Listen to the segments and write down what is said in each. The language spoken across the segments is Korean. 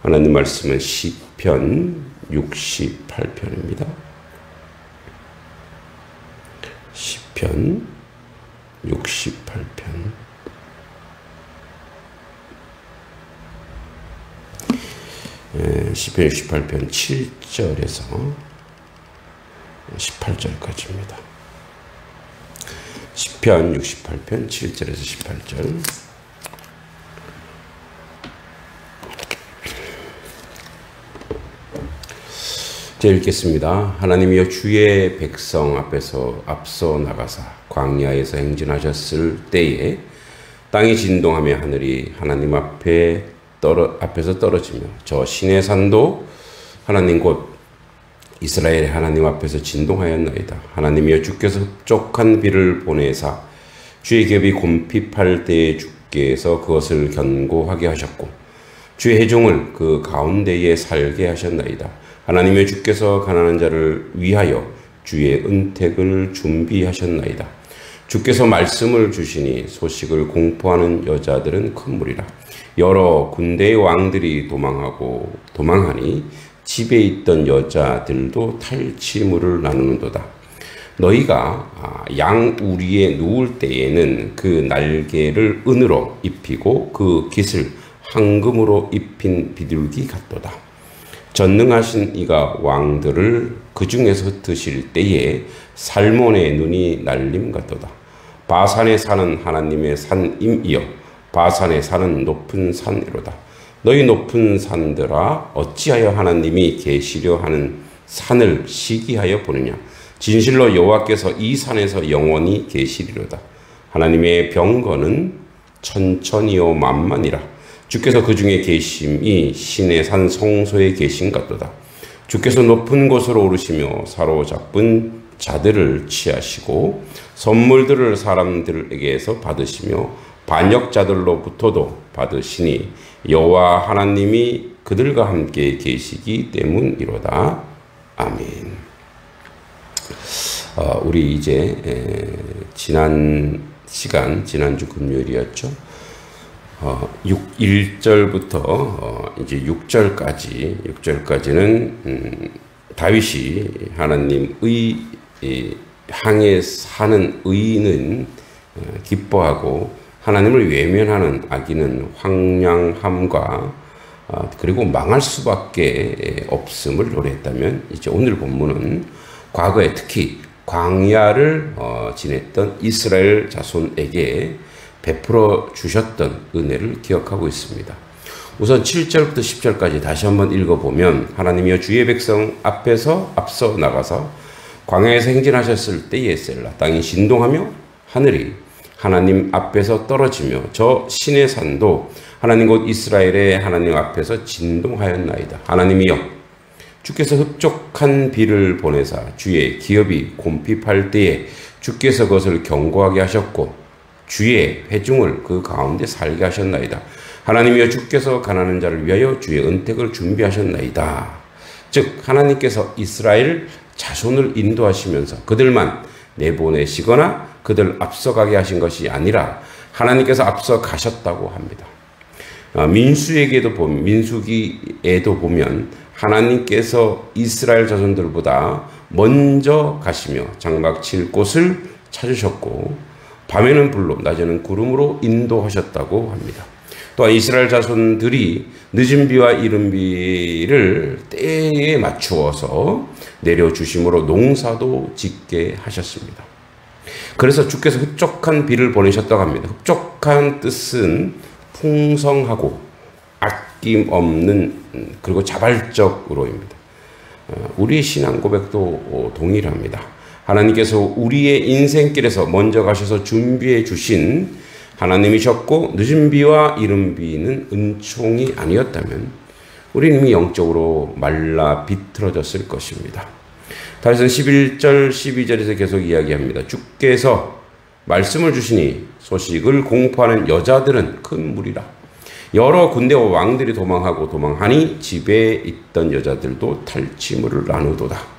하나님 말씀은 시편 68편입니다. 시편 68편. 시편 68편 7절에서 18절까지입니다. 시편 68편 7절에서 18절. 제가 읽겠습니다. 하나님이여 주의 백성 앞에서 앞서 나가사 광야에서 행진하셨을 때에 땅이 진동하며 하늘이 하나님 앞에서 떨어지며 저 시내 산도 하나님 곧 이스라엘의 하나님 앞에서 진동하였나이다. 하나님이여 주께서 흡족한 비를 보내사 주의 기업이 곰핍할 때에 주께서 그것을 견고하게 하셨고 주의 회중을 그 가운데에 살게 하셨나이다. 하나님의 주께서 가난한 자를 위하여 주의 은택을 준비하셨나이다. 주께서 말씀을 주시니 소식을 공포하는 여자들은 큰 무리라. 여러 군대의 왕들이 도망하니 집에 있던 여자들도 탈취물을 나누는도다. 너희가 양 우리에 누울 때에는 그 날개를 은으로 입히고 그 깃을 황금으로 입힌 비둘기 같도다. 전능하신 이가 왕들을 그 중에서 흩으실 때에 살몬의 눈이 날림 같도다. 바산에 사는 하나님의 산임이여 바산에 사는 높은 산이로다. 너희 높은 산들아 어찌하여 하나님이 계시려 하는 산을 시기하여 보느냐. 진실로 여호와께서 이 산에서 영원히 계시리로다. 하나님의 병거는 천천히요 만만이라. 주께서 그 중에 계심이 신의 산 성소에 계신 같도다. 주께서 높은 곳으로 오르시며 사로잡은 자들을 취하시고 선물들을 사람들에게서 받으시며 반역자들로부터도 받으시니 여호와 하나님이 그들과 함께 계시기 때문이로다. 아멘. 우리 이제 지난주 금요일이었죠. 1절부터 이제 6절까지는 다윗이 하나님의 향해 사는 의인은 기뻐하고 하나님을 외면하는 악인은 황량함과 그리고 망할 수밖에 없음을 노래했다면, 이제 오늘 본문은 과거에 특히 광야를 지냈던 이스라엘 자손에게 베풀어 주셨던 은혜를 기억하고 있습니다. 우선 7절부터 10절까지 다시 한번 읽어보면, 하나님이여 주의 백성 앞에서 앞서 나가서 광야에서 행진하셨을 때에 셀라 땅이 진동하며 하늘이 하나님 앞에서 떨어지며 저 시내 산도 하나님 곧 이스라엘의 하나님 앞에서 진동하였나이다. 하나님이여 주께서 흡족한 비를 보내사 주의 기업이 곰핍할 때에 주께서 그것을 견고하게 하셨고 주의 회중을 그 가운데 살게 하셨나이다. 하나님이여 주께서 가난한 자를 위하여 주의 은택을 준비하셨나이다. 즉 하나님께서 이스라엘 자손을 인도하시면서 그들만 내보내시거나 그들 앞서가게 하신 것이 아니라 하나님께서 앞서 가셨다고 합니다. 민수기에도 보면 하나님께서 이스라엘 자손들보다 먼저 가시며 장막 칠 곳을 찾으셨고 밤에는 불로 낮에는 구름으로 인도하셨다고 합니다. 또한 이스라엘 자손들이 늦은 비와 이른 비를 때에 맞추어서 내려주심으로 농사도 짓게 하셨습니다. 그래서 주께서 흡족한 비를 보내셨다고 합니다. 흡족한 뜻은 풍성하고 아낌없는 그리고 자발적으로입니다. 우리의 신앙 고백도 동일합니다. 하나님께서 우리의 인생길에서 먼저 가셔서 준비해 주신 하나님이셨고 늦은 비와 이른 비는 은총이 아니었다면 우리는 이미 영적으로 말라 비틀어졌을 것입니다. 다윗은 11절 12절에서 계속 이야기합니다. 주께서 말씀을 주시니 소식을 공포하는 여자들은 큰 무리라. 여러 군대와 왕들이 도망하니 집에 있던 여자들도 탈취물을 나누도다.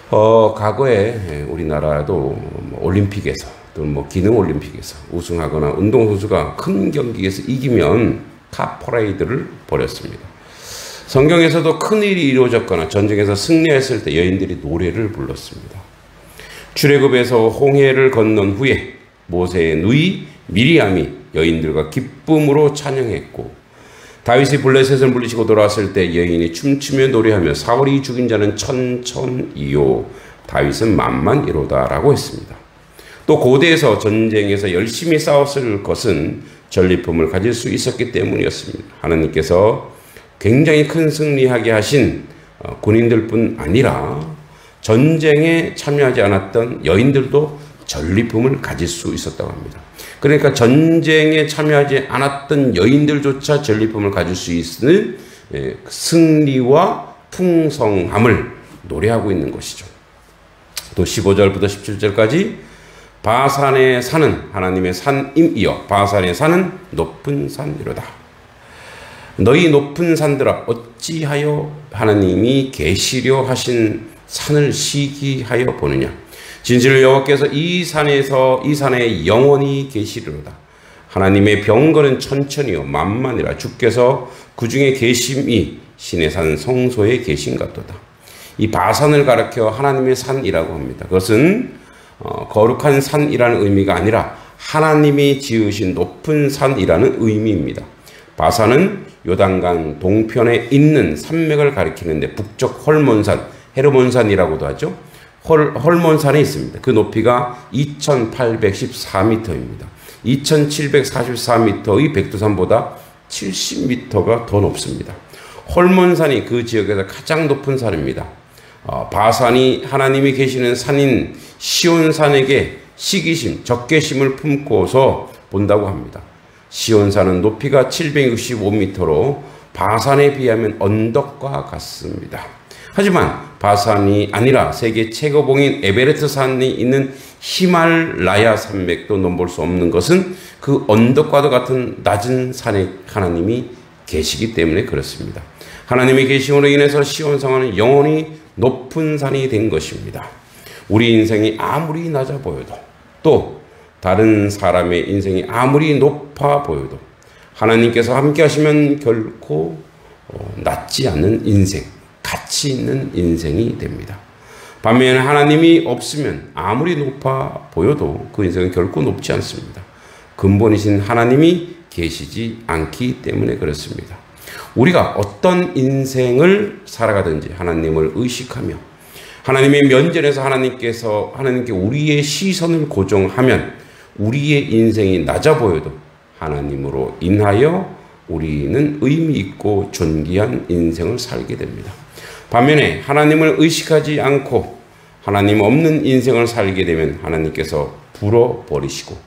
과거에 우리나라도 올림픽에서 또는 기능올림픽에서 우승하거나 운동선수가 큰 경기에서 이기면 카퍼레이드를 벌였습니다. 성경에서도 큰일이 이루어졌거나 전쟁에서 승리했을 때 여인들이 노래를 불렀습니다. 출애굽에서 홍해를 건넌 후에 모세의 누이 미리암이 여인들과 기쁨으로 찬양했고, 다윗이 블레셋을 물리치고 돌아왔을 때 여인이 춤추며 노래하며 사울이 죽인 자는 천천이요 다윗은 만만이로다 라고 했습니다. 또 고대에서 전쟁에서 열심히 싸웠을 것은 전리품을 가질 수 있었기 때문이었습니다. 하나님께서 굉장히 큰 승리하게 하신 군인들뿐 아니라 전쟁에 참여하지 않았던 여인들도 전리품을 가질 수 있었다고 합니다. 그러니까 전쟁에 참여하지 않았던 여인들조차 전리품을 가질 수 있는 승리와 풍성함을 노래하고 있는 것이죠. 또 15절부터 17절까지 바산에 사는 하나님의 산임이여 바산에 사는 높은 산이로다. 너희 높은 산들아 어찌하여 하나님이 계시려 하신 산을 시기하여 보느냐. 진실로 여호와께서 이 산에 영원히 계시리로다. 하나님의 병거는 천천히요 만만이라. 주께서 그 중에 계심이 신의 산 성소에 계신 같도다. 이 바산을 가리켜 하나님의 산이라고 합니다. 그것은 거룩한 산이라는 의미가 아니라 하나님이 지으신 높은 산이라는 의미입니다. 바산은 요단강 동편에 있는 산맥을 가리키는데 북쪽 헐몬산, 헤르몬산이라고도 하죠. 헐몬산에 있습니다. 그 높이가 2814m입니다. 2744m의 백두산보다 70m가 더 높습니다. 헐몬산이 그 지역에서 가장 높은 산입니다. 바산이 하나님이 계시는 산인 시온산에게 시기심, 적개심을 품고서 본다고 합니다. 시온산은 높이가 765m로 바산에 비하면 언덕과 같습니다. 하지만 바산이 아니라 세계 최고봉인 에베레스트 산이 있는 히말라야 산맥도 넘볼 수 없는 것은 그 언덕과도 같은 낮은 산에 하나님이 계시기 때문에 그렇습니다. 하나님의 계심으로 인해서 시온산은 영원히 높은 산이 된 것입니다. 우리 인생이 아무리 낮아 보여도, 또 다른 사람의 인생이 아무리 높아 보여도 하나님께서 함께 하시면 결코 낮지 않는 인생, 가치 있는 인생이 됩니다. 반면에 하나님이 없으면 아무리 높아 보여도 그 인생은 결코 높지 않습니다. 근본이신 하나님이 계시지 않기 때문에 그렇습니다. 우리가 어떤 인생을 살아가든지 하나님을 의식하며 하나님의 면전에서 하나님께 우리의 시선을 고정하면 우리의 인생이 낮아 보여도 하나님으로 인하여 우리는 의미 있고 존귀한 인생을 살게 됩니다. 반면에 하나님을 의식하지 않고 하나님 없는 인생을 살게 되면 하나님께서 불어버리시고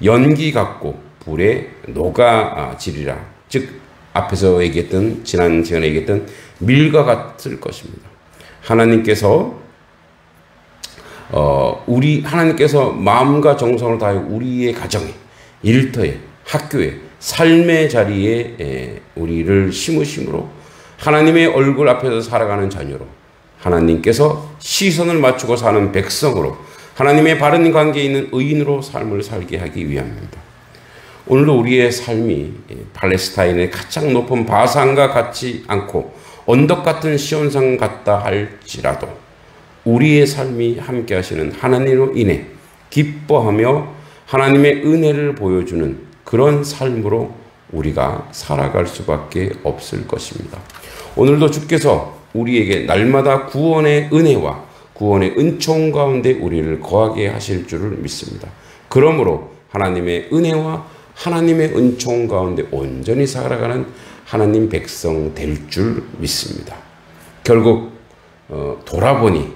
연기 같고 불에 녹아지리라. 즉 앞에서 얘기했던, 지난 시간에 얘기했던 밀과 같을 것입니다. 하나님께서 마음과 정성을 다해 우리의 가정에, 일터에, 학교에, 삶의 자리에 우리를 심으심으로 하나님의 얼굴 앞에서 살아가는 자녀로, 하나님께서 시선을 맞추고 사는 백성으로, 하나님의 바른 관계에 있는 의인으로 삶을 살게 하기 위함입니다. 오늘도 우리의 삶이 팔레스타인의 가장 높은 바산과 같지 않고 언덕 같은 시온산 같다 할지라도 우리의 삶이 함께 하시는 하나님으로 인해 기뻐하며 하나님의 은혜를 보여주는 그런 삶으로 우리가 살아갈 수밖에 없을 것입니다. 오늘도 주께서 우리에게 날마다 구원의 은혜와 구원의 은총 가운데 우리를 거하게 하실 줄을 믿습니다. 그러므로 하나님의 은혜와 하나님의 은총 가운데 온전히 살아가는 하나님 백성 될 줄 믿습니다. 결국 돌아보니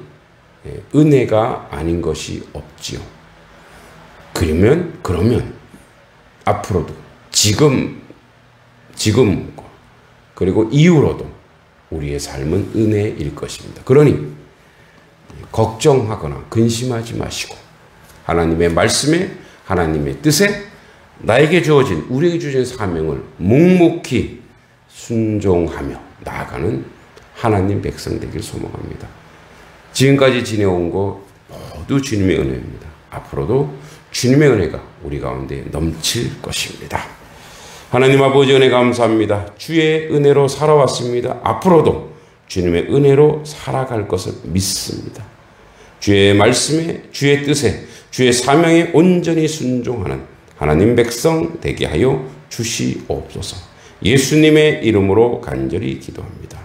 은혜가 아닌 것이 없지요. 그러면 앞으로도 지금 그리고 이후로도 우리의 삶은 은혜일 것입니다. 그러니 걱정하거나 근심하지 마시고 하나님의 말씀에, 하나님의 뜻에, 나에게 주어진, 우리에게 주어진 사명을 묵묵히 순종하며 나아가는 하나님 백성 되길 소망합니다. 지금까지 지내온 거 모두 주님의 은혜입니다. 앞으로도 주님의 은혜가 우리 가운데 넘칠 것입니다. 하나님 아버지 은혜 감사합니다. 주의 은혜로 살아왔습니다. 앞으로도 주님의 은혜로 살아갈 것을 믿습니다. 주의 말씀에, 주의 뜻에, 주의 사명에 온전히 순종하는 하나님 백성 되게 하여 주시옵소서. 예수님의 이름으로 간절히 기도합니다.